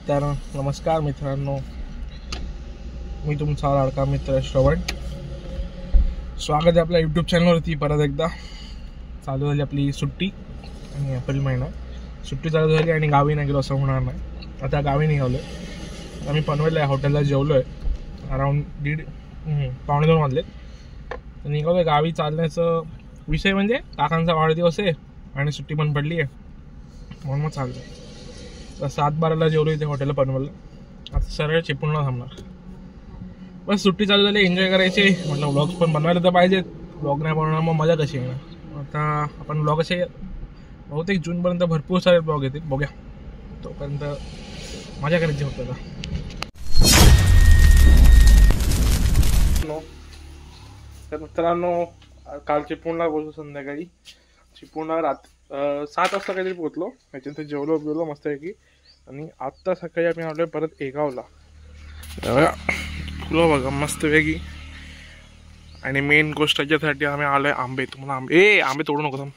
तर नमस्कार मित्रांनो, मी तुमचा लाडका मित्र श्रवण. स्वागत आहे आपल्या यूट्यूब चॅनलवरती. परत एकदा चालू झाली आपली सुट्टी आणि एप्रिल महिना सुट्टी चालू झाली आणि गावी नाही गेलो असं होणार नाही. आता गावी निघालो आहे. आम्ही पनवेलला हॉटेलला जेवलो आहे. अराऊंड 1:30-1:15 वाजले. तर निघालो आहे गावी. चालण्याचं विषय म्हणजे काकांचा वाढदिवस आहे आणि सुट्टी पण पडली आहे म्हणून मग चाललं आहे. तर 7:12ला जेवलो इथे हॉटेलला पनवेलला. आता सरळ चिपळूणला थांबणार. बस सुट्टी चालू झाली, एन्जॉय करायचे. म्हटलं व्लॉग्स पण बनवायला तर पाहिजेत. व्लॉग नाही बनवणार मग मजा कशी येणार. आता आपण व्लॉग असे बहुतेक जूनपर्यंत भरपूर सारे व्लॉग येतील, बघूया. तोपर्यंत मजा करायची होतं. तर मित्रांनो, काल चिपळूणला पोहोचलो संध्याकाळी. चिपळूणला 7 वाजता काहीतरी पोहोचलो. त्याच्यानंतर जेवलो बिवलो मस्तपैकी आणि आत्ता सकाळी आम्ही आलो परत एगावला. फुलं बघा मस्तपैकी. आणि मेन गोष्ट याच्यासाठी आम्ही आलोय आंबे. तुम्हाला आंबे तोडू नको थांब.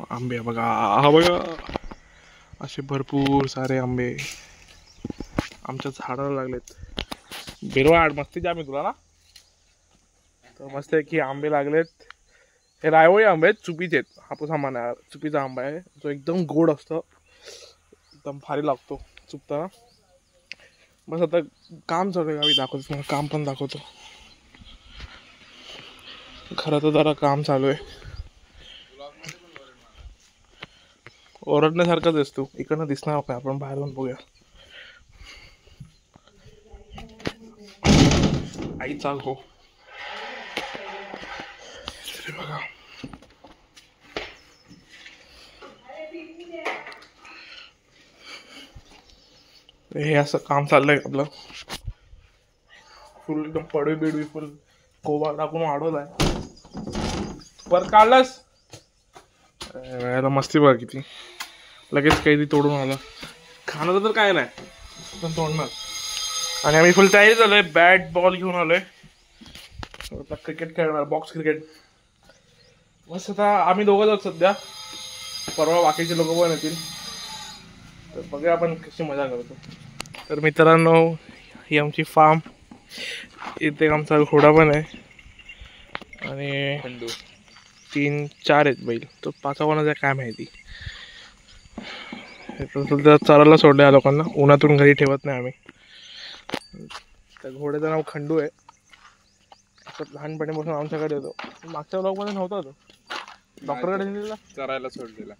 आंबे बघा, हा बघा असे भरपूर सारे आंबे आमच्या झाडाला लागलेत. बिरवाड मस्ती जामी तुला ना. तर मस्त आहे की आंबे लागलेत. हे रायवळी आंबे आहेत, चुपीचे आहेत. हापूस आंबा नाही, चुपीचा आंबा आहे. जो एकदम गोड असतो, एकदम भारी लागतो चुपताना. बस आता काम चालू आहे गावी, दाखवतो मला. काम पण दाखवतो. खरं तर जरा काम चालू आहे. ओरडण्यासारखंच असतो. इकडनं दिसणार काय, आपण बाहेर जाऊन बघूया. आईचा हो बघा. हे असं काम चाललंय आपलं. फुल एकदम पडवी बिडवी फुल कोबा टाकून वाढवलाय. परत काढलास वेळेला मस्ती बघा किती. लगेच काही तोडून आला. खाणं तर काय नाही पण तोडणार. आणि आम्ही फुल तयारी झालोय. बॅट बॉल घेऊन आलोय. क्रिकेट खेळणार, बॉक्स क्रिकेट. बस आता आम्ही दोघं जाऊ सध्या. परवा बाकीचे लोक पण येतील. तर बघूया आपण कशी मजा करतो. तर मित्रांनो, ही आमची फार्म. इथे आमचा घोडा पण आहे आणि 3-4 आहेत बैल. तो 5वा कोणाचा काय माहिती. सध्या चरायला सोडलं या लोकांना. उन्हातून घरी ठेवत नाही आम्ही. त्या घोड्याचं नाव खंडू आहे. लहानपणीपासून आमच्याकडे येतो. मागच्या ब्लॉगमध्ये नव्हता तो. डॉक्टरकडे दिलेला, चरायला सोडलेला.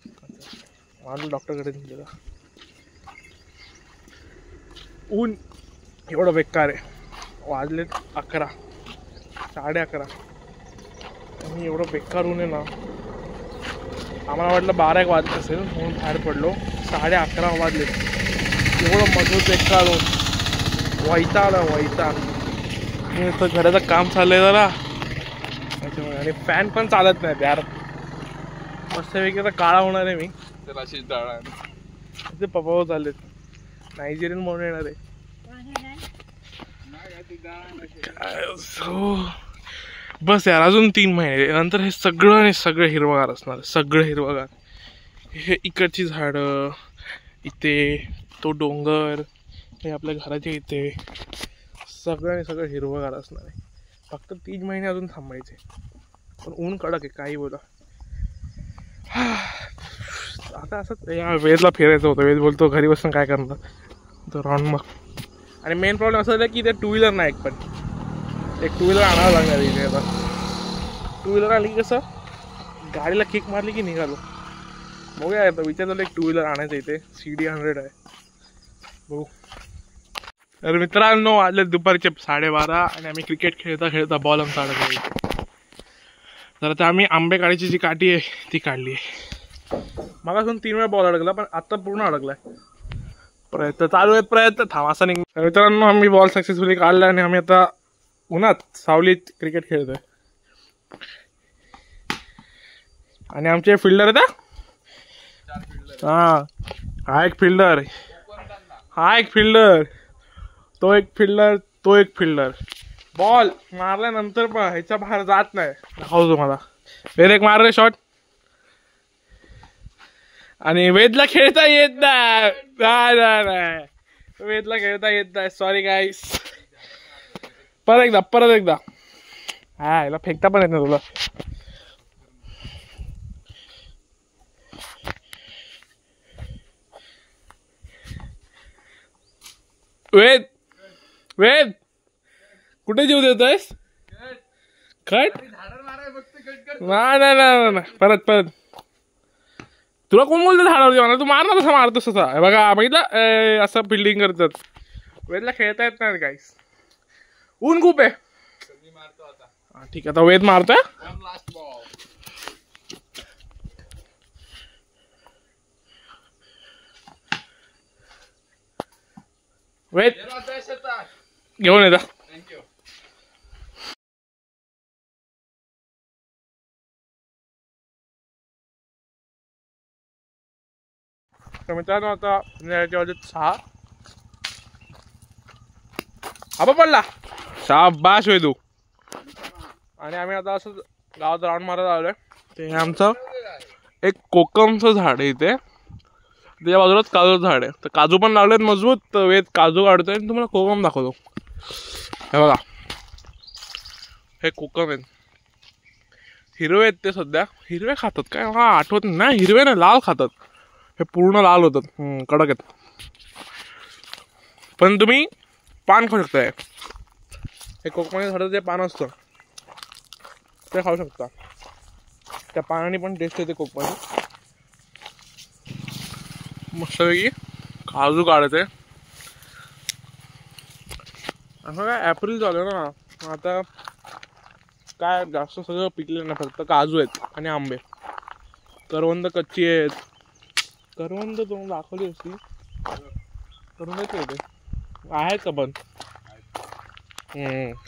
मला डॉक्टरकडे दिलेला. ऊन एवढं बेकार आहे. वाजलेत 11, 11:30 आणि एवढं बेकार ऊन आहे ना. आम्हाला वाटलं 12 वाजत असेल म्हणून बाहेर पडलो. 11:30 वाजले. एवढं मजबूत बेकार ऊन. वैताग. तर घराचं काम चाललंय जरा त्याच्यामुळे. आणि फॅन पण चालत नाही यार. मस्तपैकी आता काळा होणार आहे मी. तर अशीच डाळ ते पप्पा चाललेत. नायजेरियन म्हणून येणार आहे. बस यार, अजून 3 महिने नंतर हे सगळं हिरवगार असणार. सगळं हिरवगार. हे इकडची झाडं, इथे तो डोंगर, हे आपल्या घराच्या इथे सगळं हिरवगार असणार आहे. फक्त 3 महिने अजून थांबायचे. पण ऊन कडक आहे, काही बोला. आता असं या वेदला फिरायचं होतं. वेद बोलतो घरी बसून काय करणार, तर राऊंड मग. आणि मेन प्रॉब्लेम असं झाला की ते 2 व्हीलर नाही. एक 2 व्हीलर आणावं लागणार इथे. आता 2 व्हीलर आली की कसं गाडीला किक मारली की निघालो. बघूया आता विचार झाला एक 2 व्हीलर आणायचं इथे. CD 100 आहे. बघू. तर मित्रांनो, वाजले दुपारचे 12:30 आणि आम्ही क्रिकेट खेळता बॉल आमचा अडकला. तर आता आम्ही आंबे काढायची जी काठी आहे ती काढली आहे. मगासून 3 वेळा बॉल अडकला पण आता पूर्ण अडकलाय. प्रयत्न चालू आहेत. थांब असं नाही. मित्रांनो, आम्ही बॉल सक्सेसफुली काढला आणि आम्ही आता उन्हात सावलीत क्रिकेट खेळतोय. आणि आमचे फिल्डर आहेत. हा एक फिल्डर, तो एक फिल्डर. बॉल मारल्यानंतर पण ह्याच्या बाहेर जात नाही. दाखवतो तुम्हाला. वेद एक मार रे शॉट. आणि वेदला खेळता येत नाही. वेदला खेळता येत नाही, सॉरी गाईस. परत एकदा हा याला फेकता पण येत ना तुला. वेद कुठे जीव देतोयस? कट नाही परत तुला कोण बोलतो झाडावर जेवण? तू मार ना, तसं मारतोस तसा. बघा बघितलं असं फिल्डिंग करतात. वेदला खेळता येत नाही गाईस, ऊन खूप आहे. ठीक आहे आता वेद मारतोय. वेद घेऊन येता. तर मित्रांनो आता 6 आबा पडला. शाबाश वेदू. आणि आम्ही आता असं गावात राऊंड मारत आलोय. ते आमचं एक कोकमचं झाड आहे इथे, त्याच्या बाजूलाच काजूचं झाड आहे. तर काजू पण लावलेत मजबूत. तर वेद काजू काढतोय आणि तुम्हाला कोकम दाखवतो. हे बघा, हे कोकम आहेत. हिरवे आहेत ते सध्या. हिरवे खातात काय हा आठवत नाही. हिरवे नाही, लाल खातात. हे पूर्ण लाल होतात, कडक आहेत. पण तुम्ही पान खाऊ शकताय. हे कोकमाच्या झाडाचं जे पान असतं ते खाऊ शकता. त्या पानाने पण टेस्ट येते कोकमाची. मस्तपैकी काजू काढायचे. असं काय एप्रिल झालं ना आता, काय जास्त सगळं पिकले ना, फक्त काजू आहेत आणि आंबे. करवंद कच्ची आहेत. करवंद तुम्हाला दाखवली असती. करवंद येते आहेत का पण?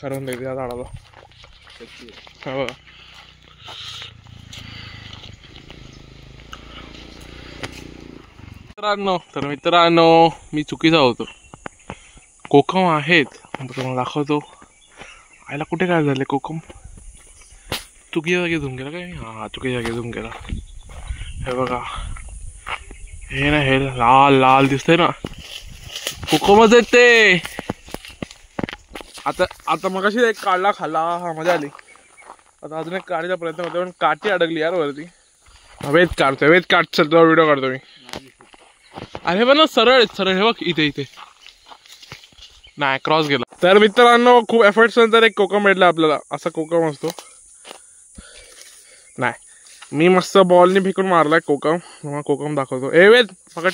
करवंद येते या झाडाला. हा बघा, मित्रांनो मी चुकीचा होतो. कोकम आहेत तुम्हाला दाखवतो. आईला कुठे काय झाले कोकम? चुकीच्या जागी धुवून गेला काय? हा चुकीच्या जागी धुवून गेला. हे बघा, हे ना हे लाल लाल दिसतंय ना, कोकमच आहेत ते. आता मगाशी एक काढला खाल्ला, हा मजा आली. आता अजून एक काढायचा प्रयत्न करतो पण काठी अडकली यार वरती. वेद काढ चल, तुला व्हिडिओ काढतो मी. अरे पण सरळ हे बघ, इथे नाही क्रॉस गेला. तर मित्रांनो खूप एफर्ट्स नंतर एक कोकम भेटला आपल्याला. असा कोकम असतो. नाही मी मस्त बॉलनी फेकून मारलाय कोकम. कोकम दाखवतो. ए वेद पकड.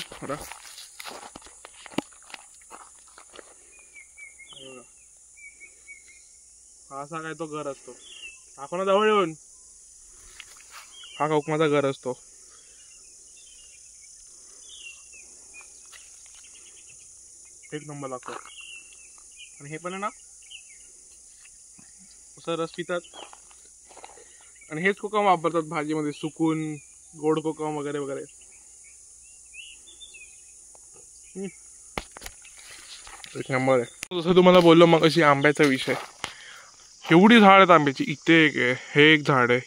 असा काय तो घर असतो. दाखव जवळ येऊन. हा कोकमाचा घर असतो. एक नंबर लागतो. आणि हे पण आहे ना असं रस पितात. आणि हेच कोकम वापरतात भाजीमध्ये सुकून, गोड कोकम वगैरे वगैरे. एक नंबर आहे. जसं तुम्हाला बोललो मग अशी आंब्याचा विषय, एवढी झाड आहेत आंब्याची. इथे एक आहे, हे एक झाड आहे,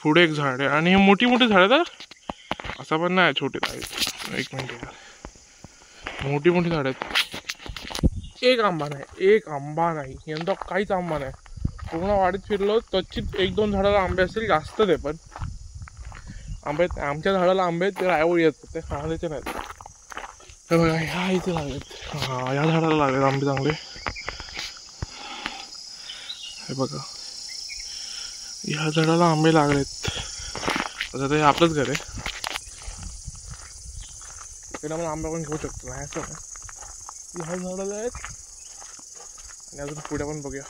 पुढे एक झाड आहे. आणि हे मोठी मोठी झाड आहेत. असं पण नाही छोटे आहेत. एक मिनिट, मोठी झाड आहेत. एक आंबा नाही यंदा काहीच आंबा नाही. पूर्ण वाडीत फिरलो क्वचित 1-2 झाडाला आंबे असतील, जास्त ते पण आंबे. आमच्या झाडाला आंबे ते रायवळी येतात, ते खाण्याचे नाहीत. हे बघा ह्या इथे लागलेत. हा या झाडाला लागलेत आंबे चांगले. हे बघा ह्या झाडाला आंबे लागलेत. आता ते आपलंच घर आहे, त्याला आपण आंबा पण घेऊ शकतो. नाही असं नाही. ह्या झाडाला आहेत. आणि अजून पुढे पण बघूया.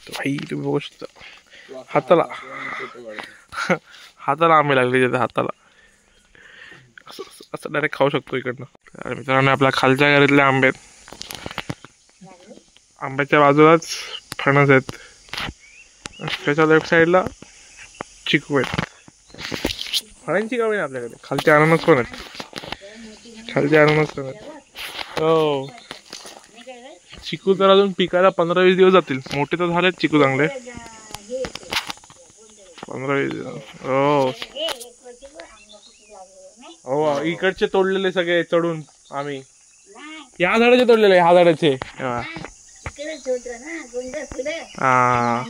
भाई तुम्ही बघू शकता हाताला आंबे लागले तिथे. हाताला असं डायरेक्ट खाऊ शकतो इकडनं. आणि मित्रांनो आपल्या खालच्या घरातले आंबे आहेत. आंब्याच्या बाजूलाच फणस आहेत. त्याच्या लेफ्ट साईडला चिकू आहेत. फळांची गावी नाही आपल्याकडे. खालचे अननस पण आहेत. हो चिकू तर अजून पिकायला 15-20 दिवस जातील. मोठे तर झालेत चिकू चांगले. 15-20 दिवस. हो इकडचे तोडलेले सगळे चढून आम्ही. या झाडाचे तोडलेले ह्या झाडाचे हा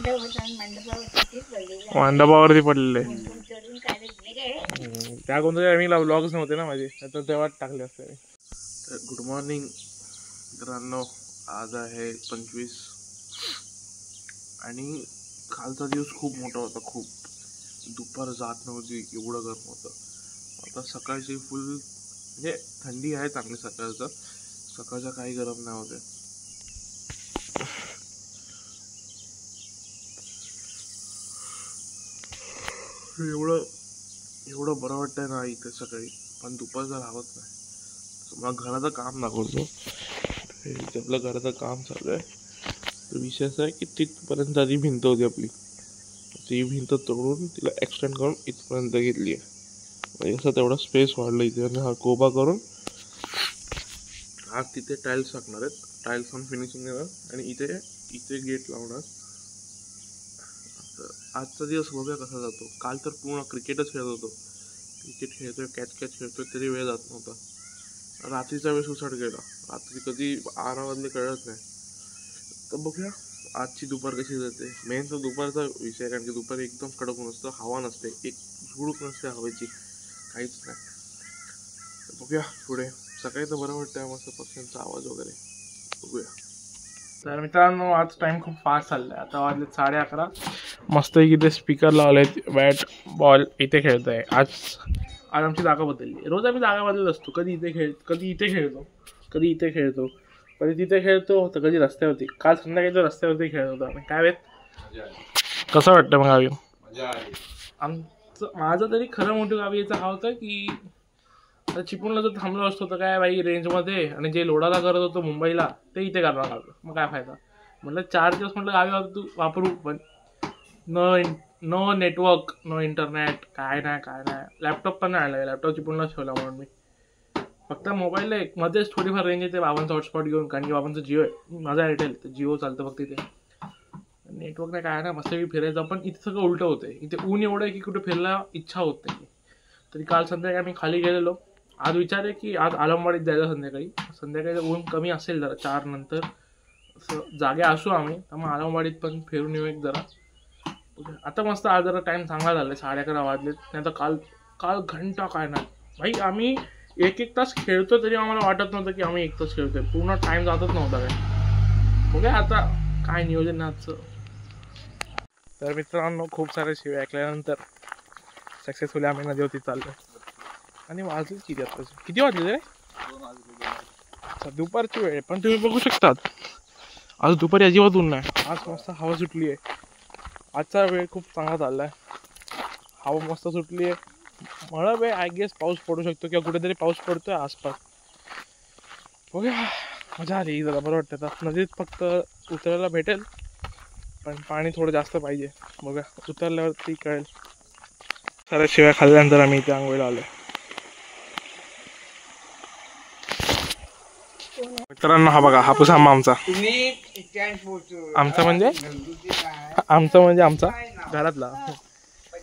मंडपावरती पडलेले त्या कोणत्या आम्ही ब्लॉग्स नव्हते ना माझे तर तेव्हा टाकले असते मी. तर गुड मॉर्निंग मित्रांनो, आज आहे 25 आणि कालचा दिवस खूप मोठा होता. खूप दुपार जात नव्हती, एवढं गरम होतं. आता सकाळची फुल म्हणजे थंडी आहे चांगली सकाळच्या काही गरम नाही होते. एवढं बरं वाटतंय ना इथे सकाळी, पण दुपारचं राहत नाही. मला घराचं काम दाखवतो. इथे आपलं घराचं काम चालू आहे. विषय असा आहे की तिथपर्यंत आधी भिंत होती आपली, ती भिंत तोडून तिला एक्सटेंड करून इथपर्यंत घेतली आहे. म्हणजे असं तेवढा स्पेस वाढला इथे. आणि हा कोबा करून आज तिथे टाईल्स टाकणार आहेत. टाईल्स पण फिनिशिंग देणार आणि इथे गेट लावणार. आजचा दिवस बघूया कसा जातो. काल तर पूर्ण क्रिकेटच खेळत होतो. क्रिकेट खेळतोय, कॅच खेळतोय, तरी वेळ जात नव्हता. रात्रीचा वेळ सुसाट गेला. रात्री कधी 12 वाजले कळत नाही. तर बघूया आजची दुपार कशी जाते. मेन तर दुपारचा विषय, कारण की दुपारी एकदम कडक ऊन असतं, हवा नसते, एक झुळूक नसते हवेची, काहीच नाही. तर बघूया पुढे. सकाळी तर बरं वाटतं, मस्त पक्ष्यांचा आवाज वगैरे. बघूया. तर मित्रांनो, आज टाइम खूप फास्ट चाललाय. आता वाजले 11:30. मस्त इथे स्पीकर लावलेत, बॅट बॉल इथे खेळतोय. आज आमची जागा बदलली. रोज आम्ही जागा बदलत असतो. कधी इथे खेळतो, कधी इथे खेळतो, कधी तिथे खेळतो, तर कधी रस्त्यावरती. काल संध्याकाळी तर रस्त्यावरती खेळत होतो आम्ही. काय वेळ कसं वाटतं मग गावी? माझं तरी खरं मोठं गावी याचं हा होतं की चिपळूणला जर थांबलो असतो तर काय बाई रेंजमध्ये, आणि जे लोडाला करत होतो मुंबईला ते इथे करणार लागलं. मग काय फायदा. म्हटलं 4 दिवस म्हटलं गावी वापरू, पण नो नेटवर्क, नो इंटरनेट, काय नाही. लॅपटॉप पण नाही आला. लॅपटॉप चिपळूणलाच ठेवला म्हणून मी. फक्त मोबाईलला एक मध्येच थोडीफार रेंज येते बाबांचा हॉटस्पॉट घेऊन, कारण की बाबांचं जिओ आहे, माझा एअरटेल, तर जिओ चालतं फक्त इथे. नेटवर्क नाही, काय नाही, मस्त फिरायचं. पण इथे सगळं उलटं होतं. इथे ऊन एवढं आहे की कुठे फिरायला इच्छा होत नाही. तरी काल संध्याकाळी आम्ही खाली गेलेलो. आज विचार आहे की आज आलमवाडीत जायचं संध्याकाळी ऊन कमी असेल जरा 4 नंतर, असं जागे असू आम्ही, तर मग आलमवाडीत पण फिरून येऊ एक जरा. आता मस्त आज जरा टाइम चांगला झाला. 11:30 वाजलेत. नाही तर काल घंटा काय नाही भाई. आम्ही 1 तास खेळतो तरी आम्हाला वाटत नव्हतं की आम्ही 1 तास खेळतोय. पूर्ण टाइम जातच नव्हता काय. बघा आता काय नियोजन आजचं. तर मित्रांनो, खूप सारे शिवे ऐकल्यानंतर सक्सेसफुली आम्ही नदीवरती चाललो. आणि वाजले किती वाजले रे? अच्छा, दुपारची वेळ. पण तुम्ही बघू शकतात आज दुपारी अजिबात ऊन नाही. आज मस्त हवा सुटली आहे. आजचा वेळ खूप चांगला चाललाय. हवा मस्त सुटली आहे. मला वेळ आय गेस पाऊस पडू शकतो किंवा कुठेतरी पाऊस पडतोय आसपास. बघूया, मजा आली जरा, बरं वाटतं. आता नदीत फक्त उतरायला भेटेल, पण पाणी थोडं जास्त पाहिजे. बघा उतरल्यावरती कळेल. साऱ्या शिव्या खाल्ल्यानंतर आम्ही इथे आंघोळीला आलोय. मित्रांनो, हा बघा हापूस आंबा आमचा म्हणजे आमचा घरातला.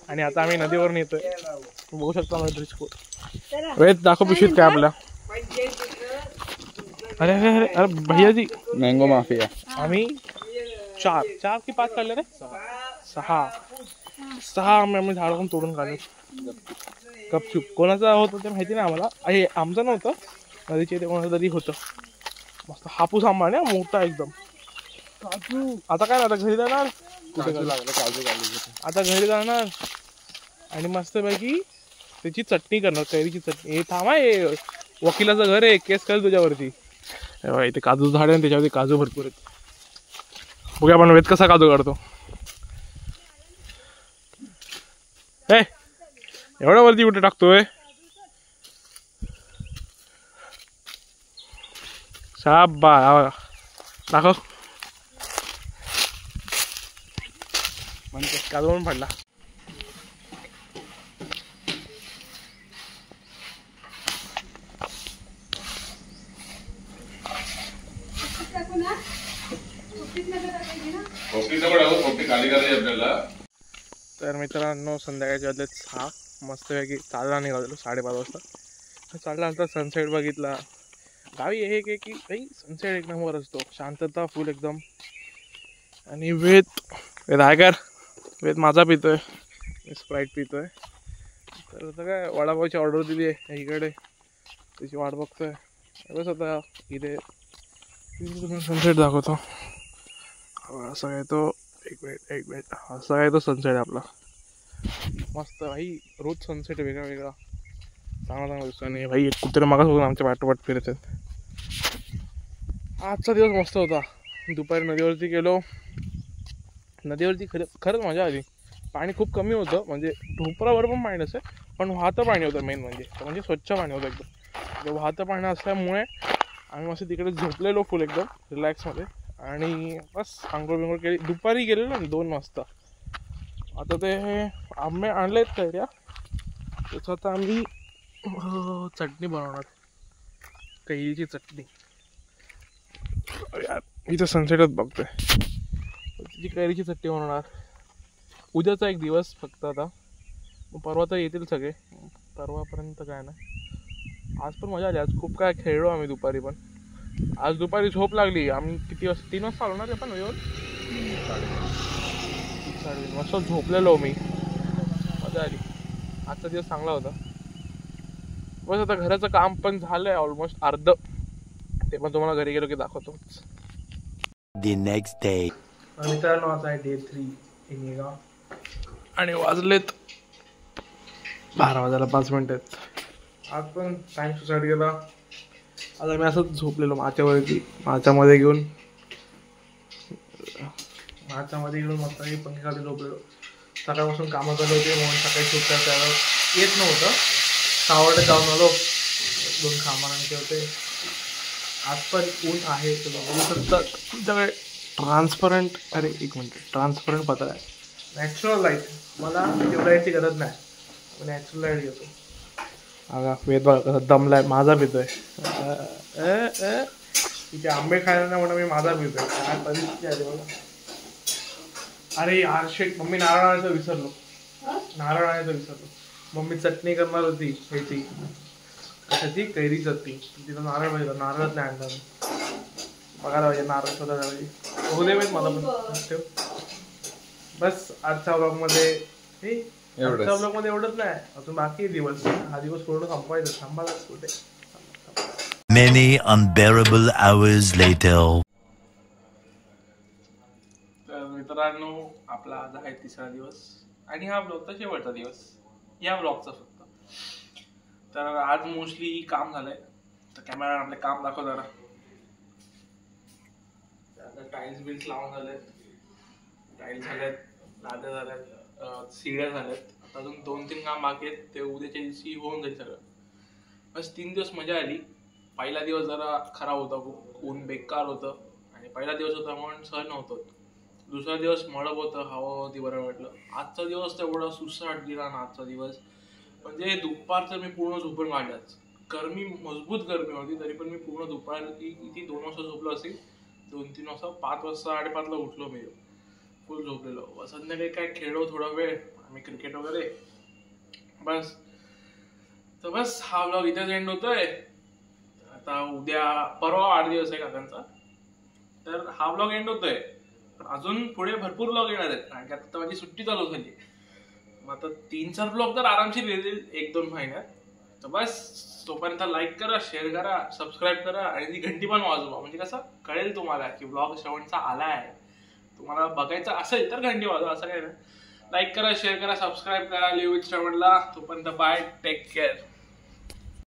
आणि आता आम्ही नदीवरून येतोय. बघू शकता वेळ दाखव पिशवीत काय आपल्या. अरे अरे अरे भैया जी, मँगो माफिया. आम्ही 4 की 5 काढले रे? 6 आंबे आम्ही झाडावरून तोडून काढले. गपचूप. कोणाचा होतं ते माहिती नाही आम्हाला. हे आमचं नव्हतं, नदीच्या इथे कोणाचं तरी होतं. मस्त हापूस आंबा ना, मोठा एकदम. आता काय ना, आता घरी जाणार. आता घरी जाणार आणि मस्तपैकी त्याची चटणी करणार, कैरीची चटणी. हे थांबा, हे वकिलाचं घर आहे, केस करेल तुझ्यावरती. इथे काजू झाड आहे, त्याच्यावरती काजू भरपूर आहेत. बघूया आपण वेद कसा काजू काढतो. एवढ्या वरती कुठे टाकतोय? शाबा, दाखव. काजू पण पडला. तर मित्रांनो, संध्याकाळचे वाजले 6. मस्तपैकी चालला निघालो 5:30 वाजता. चालला तर सनसेट बघितला, गावी हे की भाई सनसेट एक नंबर असतो, शांतता फुल एकदम. आणि वेद रायगर वेद माझा पितोय, मी स्प्राईट पितोय. तर आता काय वडापावची ऑर्डर दिली आहे इकडे, त्याची वाट बघतोय. बस आता इथे तुम्हाला सनसेट दाखवतो. असा काय तो एक मिनिट असा काय तो सनसेट आपला मस्त भाई. रोज सनसेट वेगळा वेगळा चांगला दिसतो. आणि भाई एक कुत्रे मागासपासून आमच्या वाटोवाट फिरत आहेत. आजचा दिवस मस्त होता. दुपारी नदीवरती गेलो. नदीवरती खरंच मजा आली. पाणी खूप कमी होतं, म्हणजे ढोपरावर पण पाणी नसेल पण वाहतं पाणी होतं. मेन म्हणजे स्वच्छ पाणी होतं एकदम. वाहतं पाणी असल्यामुळे आम्ही मस्त तिकडे झोपलेलो फुल एकदम रिलॅक्समध्ये. आणि बस आंघोळ बिंघोळ केली. दुपारी गेलेलो ना 2 वाजता. आता ते आंबे आणलेत कैऱ्या, त्याचं आता आम्ही चटणी बनवणार, कैरीची चटणी. यार इथं सनसेटच बघतोय, तिची कैरीची चटणी बनवणार. उद्याचा एक दिवस फक्त आता, परवा तर येतील सगळे, परवापर्यंत काय नाही. आज पण मजा आली. आज खूप काय खेळलो आम्ही दुपारी. पण आज दुपारी झोप लागली. आम्ही किती वाजता 3 वाजता आलो ना ते पण येऊन 3:30 मस्त झोपलेलो मी. मजा आली. आजचा दिवस चांगला होता. बस आता घराचं काम पण झालंय ऑलमोस्ट अर्ध, ते पण तुम्हाला घरी गेलो की दाखवतो. The next day. मित्रांनो आता आहे डे 3 इन येगाव आणि वाजलेत 12 वाजायला 5 मिनिट आहेत. आज पण टाईम सुसाईड गेला. आज आम्ही असंच झोपलेलो माच्यावरती, माच्यामध्ये घेऊन मस्त पंख्याखाली झोपलेलो. सकाळपासून कामं चालू होते म्हणून सकाळी सुट्ट्या त्याला येत नव्हतं. 6 वाजता जाऊन आलो, 2 कामांचे होते. आज पण ऊन आहे, तुमच्याकडे ट्रान्सपरंट, अरे एक मिनिट, ट्रान्सपरंट पत्र आहे. नॅचरल लाईट, मला ट्यूबलाईटची गरज नाही, नॅचरल लाईट घेतो. अगा वेद बघा दमलाय, माझा पितोय. तिथे आंबे खायला नाही म्हणून मी माझा पितोय. काय परिस्थिती आली बघा. अरे यार शेट, मम्मी नारळ आणायचं विसरलो. मम्मी चटणी करणार होती ह्याची, कशाची, कैरी चटणी. तिथं नारळ पाहिजे, नारळच नाही आणणार. बघायला पाहिजे नारळ शोधायला पाहिजे. होऊ दे मला पण ठेव. बस आजच्या ब्लॉगमध्ये एवढंच नाही, अजून बाकी दिवस. हा दिवस पूर्ण संपवायचा. थांबालाच कुठे. Many unbearable hours later. तर मित्रांनो आपला आज आहे 3रा दिवस आणि हा ब्लॉगचा शेवटचा दिवस या ब्लॉगचा फक्त. तर आज मोस्टली काम झालंय, तर कॅमेरा आपले काम दाखव जरा. आता टाईल्स बिल्स लावून झालेत, टाईल्स झाल्यात, लाद्या झाल्यात, शिड्या झाल्यात. आता अजून 2-3 काम बाकी आहेत, ते उद्याच्या दिवशी होऊन जाईल सगळं. बस 3 दिवस मजा आली. पहिला दिवस जरा खराब होता, खूप ऊन बेकार होतं आणि पहिला दिवस होता म्हणून सहन नव्हतं. दुसरा दिवस मळब होतं, हवा होती, बरं वाटलं. आजचा दिवस तेवढा सुसाट गेला ना. आजचा दिवस म्हणजे दुपारचं मी पूर्ण झोपून काढल्याच. गरमी, मजबूत गरमी होती, तरी पण मी पूर्ण दुपारी किती 2 वाजता झोपलो असेल, 2-3 वाजता, 5 वाजता 8:30ला उठलो मी, फुल झोपलेलो. संध्याकाळी काय खेळलो थोडा वेळ आम्ही, क्रिकेट वगैरे. बस तर बस हा ब्लॉग इथेच एंड होतोय. आता उद्या परवा 8 दिवस आहे काकांचा, तर हा ब्लॉग एंड होतोय. पण अजून पुढे भरपूर ब्लॉग येणार आहेत, कारण की आता माझी सुट्टी चालू झाली. मग आता 3-4 ब्लॉग तर आरामशीर येतील 1-2 महिन्यात. तर बस तोपर्यंत लाईक करा, शेअर करा, सबस्क्राईब करा आणि ती घंटी पण वाजवा, म्हणजे कसं कळेल तुम्हाला की ब्लॉग शेवटचा आलाय. तुम्हाला बघायचा असेल तर घंटी वाजवा, असं काय नाही. लाईक करा, शेअर करा, सबस्क्राईब करा, लिव्ह विथ श्रवणला. तोपर्यंत बाय, टेक केअर.